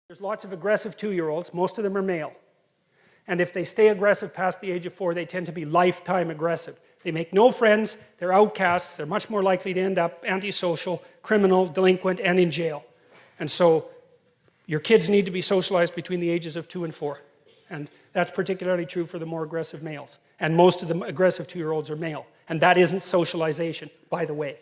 There's lots of aggressive 2-year-olds. Most of them are male. And if they stay aggressive past the age of 4, they tend to be lifetime aggressive. They make no friends, they're outcasts, they're much more likely to end up antisocial, criminal, delinquent, and in jail. And so your kids need to be socialized between the ages of 2 and 4. And that's particularly true for the more aggressive males. And most of the aggressive 2-year-olds are male. And that isn't socialization, by the way.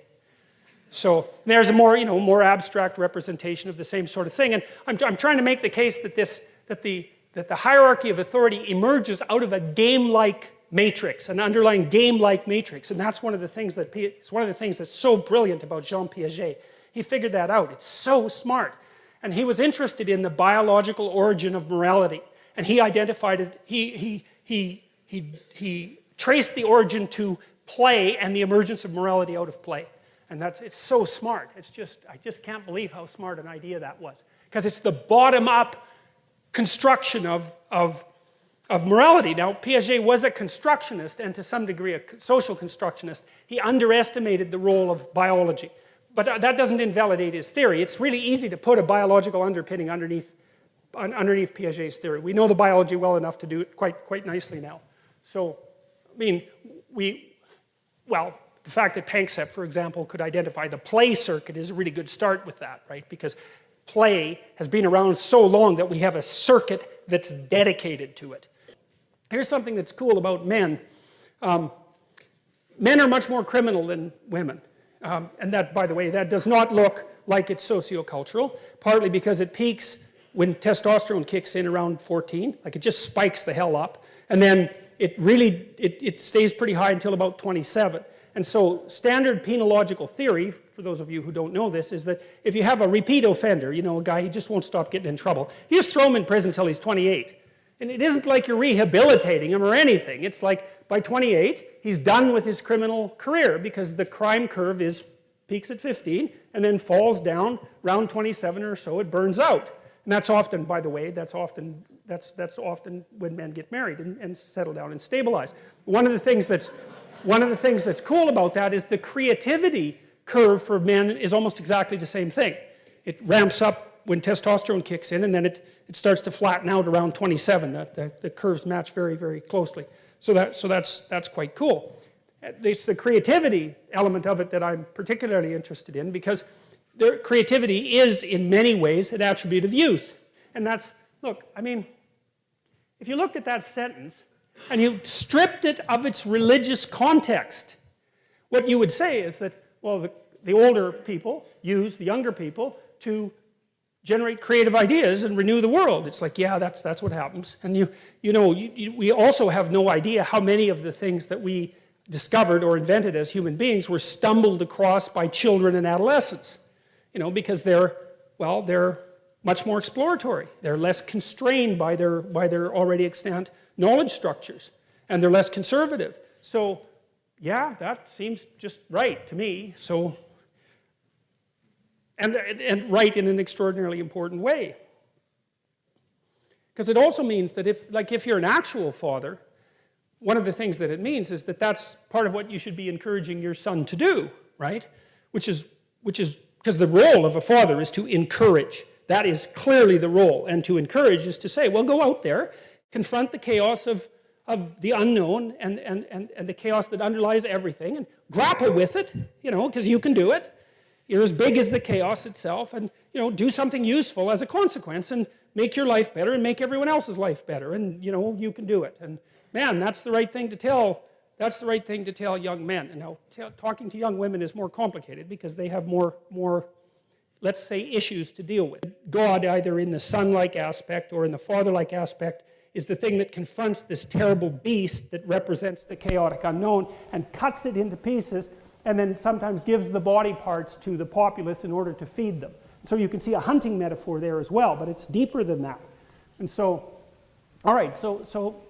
So there's a more abstract representation of the same sort of thing. And I'm trying to make the case that the hierarchy of authority emerges out of a game-like matrix, an underlying game-like matrix. And that's one of the things that's so brilliant about Jean Piaget. He figured that out. It's so smart. And he was interested in the biological origin of morality. And he identified it, he traced the origin to play and the emergence of morality out of play. And it's so smart. I just can't believe how smart an idea that was. Because it's the bottom-up construction of morality. Now, Piaget was a constructionist and to some degree a social constructionist. He underestimated the role of biology. But that doesn't invalidate his theory. It's really easy to put a biological underpinning underneath Piaget's theory. We know the biology well enough to do it quite nicely now. So, I mean, the fact that Panksepp, for example, could identify the play circuit is a really good start with that, right? Because play has been around so long that we have a circuit that's dedicated to it. Here's something that's cool about men. Men are much more criminal than women. And that, by the way, that does not look like it's sociocultural, partly because it peaks when testosterone kicks in around 14, like it just spikes the hell up, and then it stays pretty high until about 27. And so standard penological theory, for those of you who don't know this, is that if you have a repeat offender, a guy who just won't stop getting in trouble, you just throw him in prison until he's 28. And it isn't like you're rehabilitating him or anything. It's like by 28, he's done with his criminal career because the crime curve peaks at 15 and then falls down around 27 or so, it burns out. And that's often, by the way, that's often when men get married and settle down and stabilize. One of the things that's cool about that is the creativity curve for men is almost exactly the same thing. It ramps up when testosterone kicks in, and then it starts to flatten out around 27. The curves match very, very closely. So that's quite cool. It's the creativity element of it that I'm particularly interested in, because creativity is, in many ways, an attribute of youth. And that's, look, I mean, if you looked at that sentence and you stripped it of its religious context, what you would say is that, well, the older people use the younger people to generate creative ideas and renew the world. It's like, yeah, that's what happens. And we also have no idea how many of the things that we discovered or invented as human beings were stumbled across by children and adolescents. Because they're much more exploratory. They're less constrained by their already extant knowledge structures, and they're less conservative. So, yeah, that seems just right to me. So, and right in an extraordinarily important way. Because it also means that if you're an actual father, one of the things that it means is that that's part of what you should be encouraging your son to do, right? Which is because the role of a father is to encourage. That is clearly the role. And to encourage is to say, well, go out there, confront the chaos of the unknown and the chaos that underlies everything, and grapple with it, because you can do it. You're as big as the chaos itself, and do something useful as a consequence, and make your life better and make everyone else's life better, and you can do it. And man, that's the right thing to tell. That's the right thing to tell young men. And now, talking to young women is more complicated because they have more, let's say, issues to deal with. God, either in the son-like aspect or in the father-like aspect, is the thing that confronts this terrible beast that represents the chaotic unknown and cuts it into pieces, and then sometimes gives the body parts to the populace in order to feed them. So you can see a hunting metaphor there as well, but it's deeper than that. And so, all right, so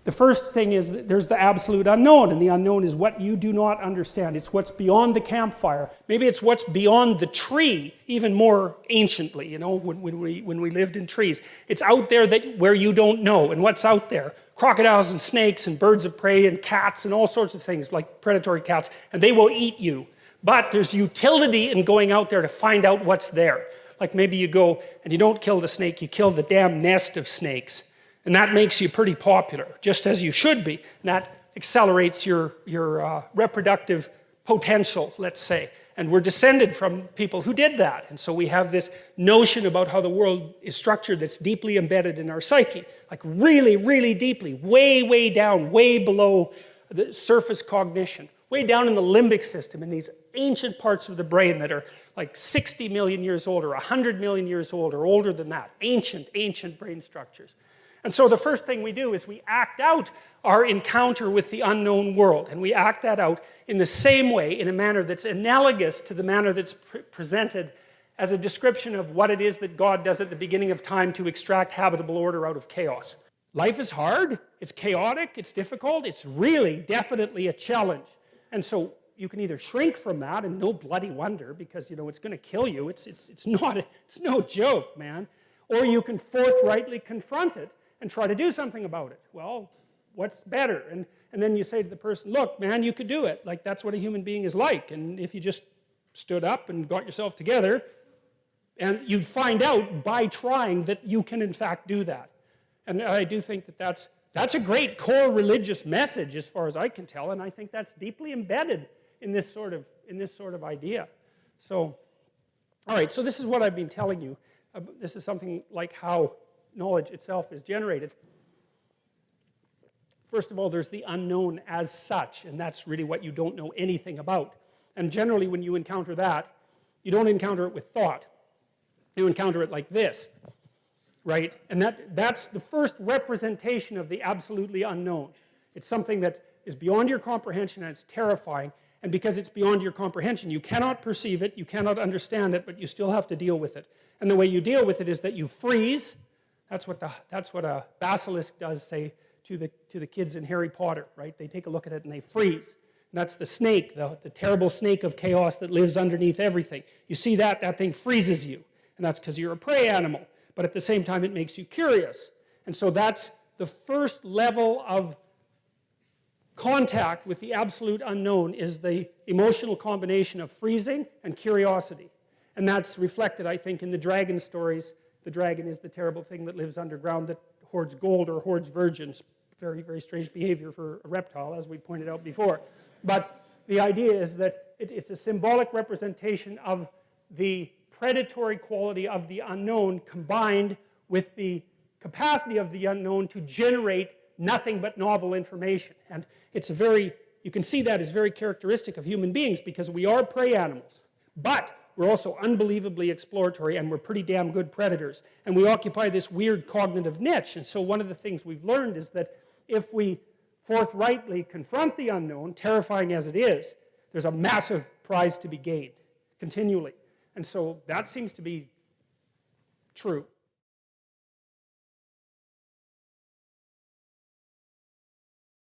the first thing is that there's the absolute unknown, and the unknown is what you do not understand. It's what's beyond the campfire. Maybe it's what's beyond the tree, even more anciently, when we lived in trees. It's out there where you don't know. And what's out there? Crocodiles and snakes and birds of prey and cats and all sorts of things, like predatory cats, and they will eat you. But there's utility in going out there to find out what's there. Like maybe you go and you don't kill the snake, you kill the damn nest of snakes. And that makes you pretty popular, just as you should be. And that accelerates your reproductive potential, let's say. And we're descended from people who did that. And so we have this notion about how the world is structured that's deeply embedded in our psyche. Like really, really deeply, way, way down, way below the surface cognition. Way down in the limbic system, in these ancient parts of the brain that are like 60 million years old or 100 million years old or older than that. Ancient, ancient brain structures. And so the first thing we do is we act out our encounter with the unknown world. And we act that out in the same way, in a manner that's analogous to the manner that's presented as a description of what it is that God does at the beginning of time to extract habitable order out of chaos. Life is hard, it's chaotic, it's difficult, it's really definitely a challenge. And so you can either shrink from that, and no bloody wonder, because it's going to kill you. It's no joke, man. Or you can forthrightly confront it and try to do something about it. Well, what's better? And then you say to the person, look, man, you could do it. Like, that's what a human being is like. And if you just stood up and got yourself together, and you'd find out by trying that you can in fact do that. And I do think that that's a great core religious message as far as I can tell, and I think that's deeply embedded in this sort of idea. So, all right, so this is what I've been telling you. This is something like how knowledge itself is generated. First of all, there's the unknown as such, and that's really what you don't know anything about. And generally, when you encounter that, you don't encounter it with thought. You encounter it like this, right? And that's the first representation of the absolutely unknown. It's something that is beyond your comprehension, and it's terrifying. And because it's beyond your comprehension, you cannot perceive it, you cannot understand it, but you still have to deal with it. And the way you deal with it is that you freeze. That's what a basilisk does, say, to the kids in Harry Potter, right? They take a look at it and they freeze. And that's the snake, the terrible snake of chaos that lives underneath everything. You see that thing freezes you. And that's because you're a prey animal. But at the same time, it makes you curious. And so that's the first level of contact with the absolute unknown, is the emotional combination of freezing and curiosity. And that's reflected, I think, in the dragon stories. The dragon is the terrible thing that lives underground that hoards gold or hoards virgins. Very, very strange behavior for a reptile, as we pointed out before. But the idea is that it's a symbolic representation of the predatory quality of the unknown combined with the capacity of the unknown to generate nothing but novel information. And it's you can see that as very characteristic of human beings, because we are prey animals. But we're also unbelievably exploratory, and we're pretty damn good predators. And we occupy this weird cognitive niche. And so one of the things we've learned is that if we forthrightly confront the unknown, terrifying as it is, there's a massive prize to be gained continually. And so that seems to be true.